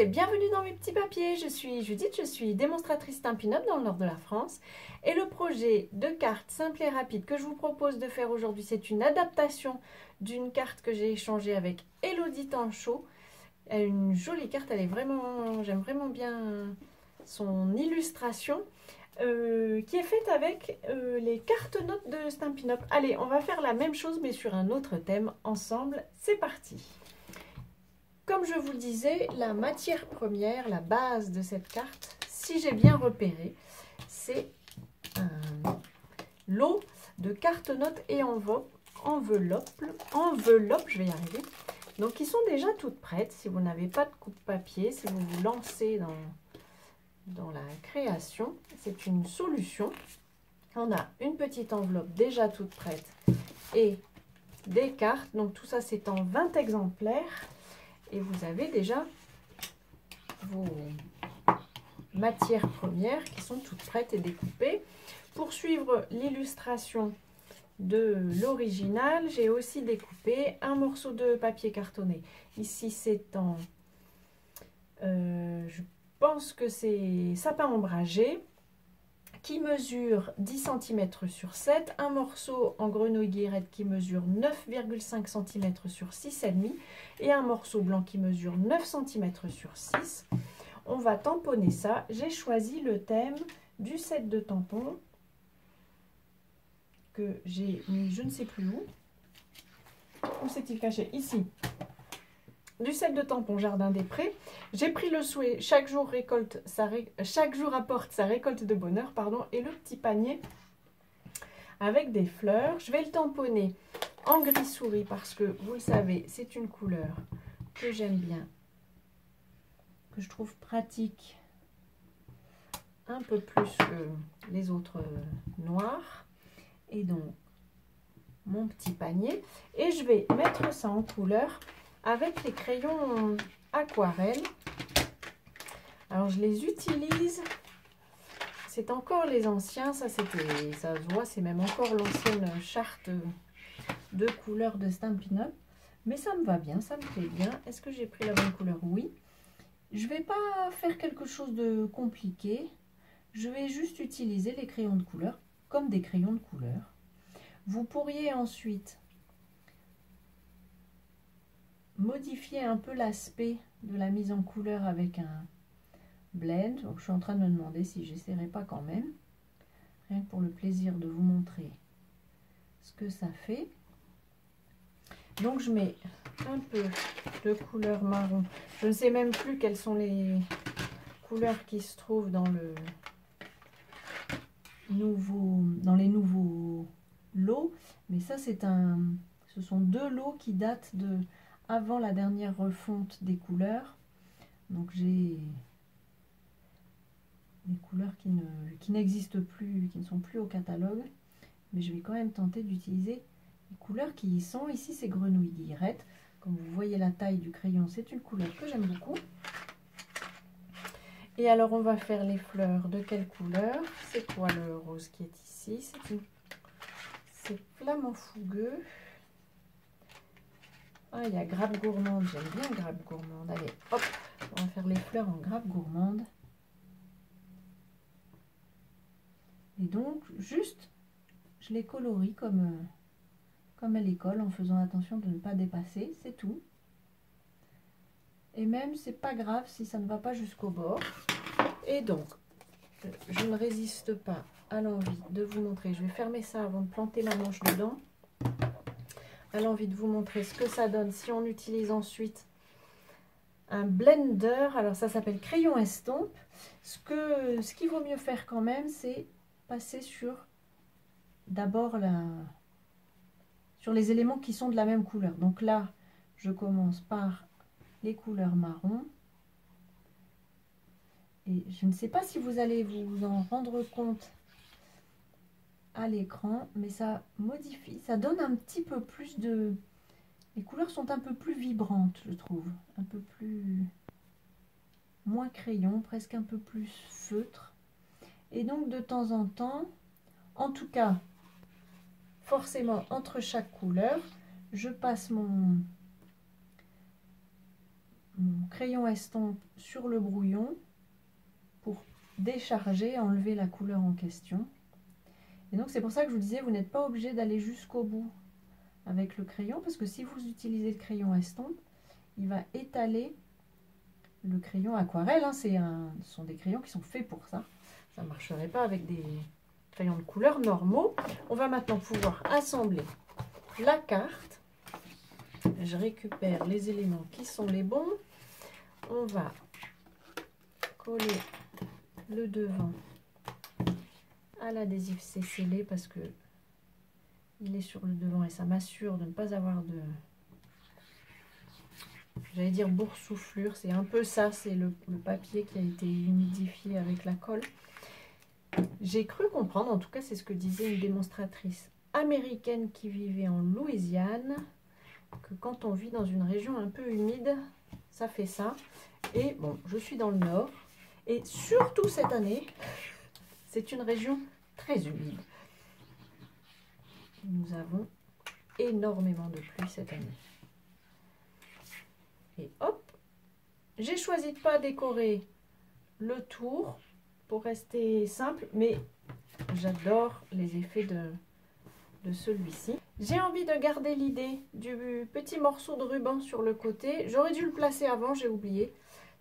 et bienvenue dans mes petits papiers. Je suis Judith, je suis démonstratrice Stampin' Up dans le nord de la France. Et le projet de carte simple et rapide que je vous propose de faire aujourd'hui, c'est une adaptation d'une carte que j'ai échangée avec Elodie Tanchot. Une jolie carte, elle est vraiment, j'aime vraiment bien son illustration. Qui est faite avec les cartes notes de Stampin' Up. Allez, on va faire la même chose mais sur un autre thème ensemble. C'est parti! Comme je vous le disais, la matière première, la base de cette carte, si j'ai bien repéré, c'est un lot de cartes notes et enveloppes, je vais y arriver. Donc, ils sont déjà toutes prêtes. Si vous n'avez pas de coupe-papier, si vous vous lancez dans la création, c'est une solution. On a une petite enveloppe déjà toute prête et des cartes. Donc, tout ça, c'est en 20 exemplaires. Et vous avez déjà vos matières premières qui sont toutes prêtes et découpées. Pour suivre l'illustration de l'original, j'ai aussi découpé un morceau de papier cartonné. Ici, c'est en... je pense que c'est sapin ombragé qui mesure 10 cm sur 7, un morceau en grenouille guillerette qui mesure 9,5 cm sur 6,5 et un morceau blanc qui mesure 9 cm sur 6. On va tamponner ça. J'ai choisi le thème du set de tampons que j'ai mis je ne sais plus où. Où s'est-il caché? Ici. Du set de tampons Jardin des Prés. J'ai pris le souhait chaque jour apporte sa récolte de bonheur, pardon, et le petit panier avec des fleurs. Je vais le tamponner en gris souris parce que vous le savez, c'est une couleur que j'aime bien, que je trouve pratique un peu plus que les autres noirs. Et donc mon petit panier, et je vais mettre ça en couleur avec les crayons aquarelle. Alors je les utilise, c'est encore les anciens, ça se voit, c'est même encore l'ancienne charte de couleurs de Stampin' Up, mais ça me va bien, ça me plaît bien. Est-ce que j'ai pris la bonne couleur? Oui. Je vais pas faire quelque chose de compliqué, je vais juste utiliser les crayons de couleur comme des crayons de couleur. Vous pourriez ensuite modifier un peu l'aspect de la mise en couleur avec un blend. Donc, je suis en train de me demander si j'essaierai pas quand même, rien que pour le plaisir de vous montrer ce que ça fait. Donc je mets un peu de couleur marron. Je ne sais même plus quelles sont les couleurs qui se trouvent dans les nouveaux lots, mais ça ce sont deux lots qui datent de avant la dernière refonte des couleurs. Donc j'ai des couleurs qui n'existent plus, qui ne sont plus au catalogue, mais je vais quand même tenter d'utiliser les couleurs qui y sont. Ici c'est grenouille guillerette, comme vous voyez la taille du crayon, c'est une couleur que j'aime beaucoup. Et alors on va faire les fleurs de quelle couleur? C'est quoi le rose qui est ici? C'est flamant fougueux. Ah, il y a grappe gourmande, j'aime bien grappe gourmande. Allez, hop, on va faire les fleurs en grappe gourmande. Et donc, juste, je les colorie comme à l'école, en faisant attention de ne pas dépasser, c'est tout. Et même, c'est pas grave si ça ne va pas jusqu'au bord. Et donc, je ne résiste pas à l'envie de vous montrer. Je vais fermer ça avant de planter ma manche dedans. À l'envie de vous montrer ce que ça donne si on utilise ensuite un blender. Alors ça s'appelle crayon estompe. Ce qu'il vaut mieux faire quand même, c'est passer d'abord sur les éléments qui sont de la même couleur. Donc là, je commence par les couleurs marron. Et je ne sais pas si vous allez vous en rendre compte à l'écran, mais ça modifie, ça donne un petit peu plus de... Les couleurs sont un peu plus vibrantes, je trouve. Un peu plus... moins crayon, presque un peu plus feutre. Et donc de temps en temps, en tout cas, forcément entre chaque couleur, je passe mon crayon estompe sur le brouillon pour décharger, enlever la couleur en question. Et donc c'est pour ça que je vous disais, vous n'êtes pas obligé d'aller jusqu'au bout avec le crayon, parce que si vous utilisez le crayon estompe, il va étaler le crayon aquarelle. Hein, ce sont des crayons qui sont faits pour ça. Ça ne marcherait pas avec des crayons de couleur normaux. On va maintenant pouvoir assembler la carte. Je récupère les éléments qui sont les bons. On va coller le devant à l'adhésif c'est scellé parce que il est sur le devant et ça m'assure de ne pas avoir de, j'allais dire boursouflure, c'est un peu ça, c'est le papier qui a été humidifié avec la colle. J'ai cru comprendre, en tout cas c'est ce que disait une démonstratrice américaine qui vivait en Louisiane, que quand on vit dans une région un peu humide, ça fait ça. Et bon, je suis dans le nord et surtout cette année, c'est une région très humide. Nous avons énormément de pluie cette année. Et hop, j'ai choisi de ne pas décorer le tour pour rester simple, mais j'adore les effets de celui-ci. J'ai envie de garder l'idée du petit morceau de ruban sur le côté. J'aurais dû le placer avant, j'ai oublié.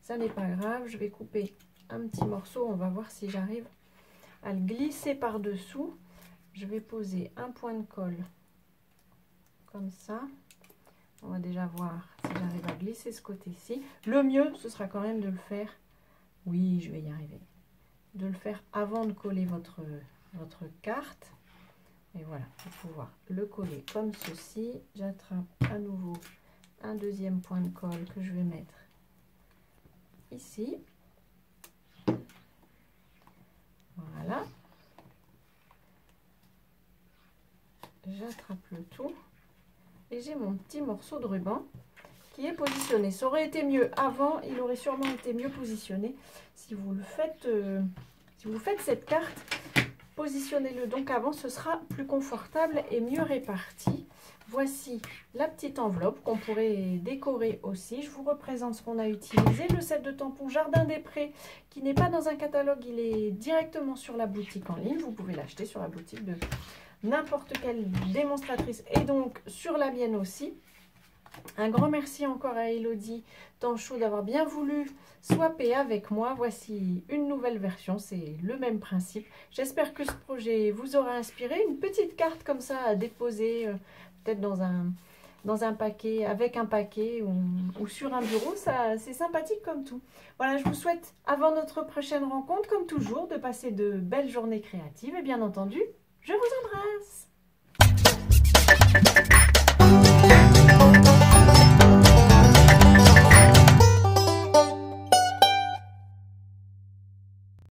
Ça n'est pas grave, je vais couper un petit morceau. On va voir si j'arrive à le glisser par-dessous. Je vais poser un point de colle comme ça. On va déjà voir si j'arrive à glisser ce côté-ci. Le mieux, ce sera quand même de le faire. Oui, je vais y arriver. De le faire avant de coller votre carte. Et voilà, pour pouvoir le coller comme ceci. J'attrape à nouveau un deuxième point de colle que je vais mettre ici. Voilà. J'attrape le tout. Et j'ai mon petit morceau de ruban qui est positionné. Ça aurait été mieux avant, il aurait sûrement été mieux positionné. Si vous le faites, cette carte, positionnez-le donc avant, ce sera plus confortable et mieux réparti. Voici la petite enveloppe qu'on pourrait décorer aussi. Je vous représente ce qu'on a utilisé. Le set de tampons Jardin des Prés qui n'est pas dans un catalogue, il est directement sur la boutique en ligne. Vous pouvez l'acheter sur la boutique de n'importe quelle démonstratrice et donc sur la mienne aussi. Un grand merci encore à Elodie Tanchot d'avoir bien voulu swapper avec moi. Voici une nouvelle version, c'est le même principe. J'espère que ce projet vous aura inspiré. Une petite carte comme ça à déposer peut-être dans un paquet, avec un paquet ou sur un bureau, ça c'est sympathique comme tout. Voilà, je vous souhaite avant notre prochaine rencontre, comme toujours, de passer de belles journées créatives et bien entendu, je vous embrasse.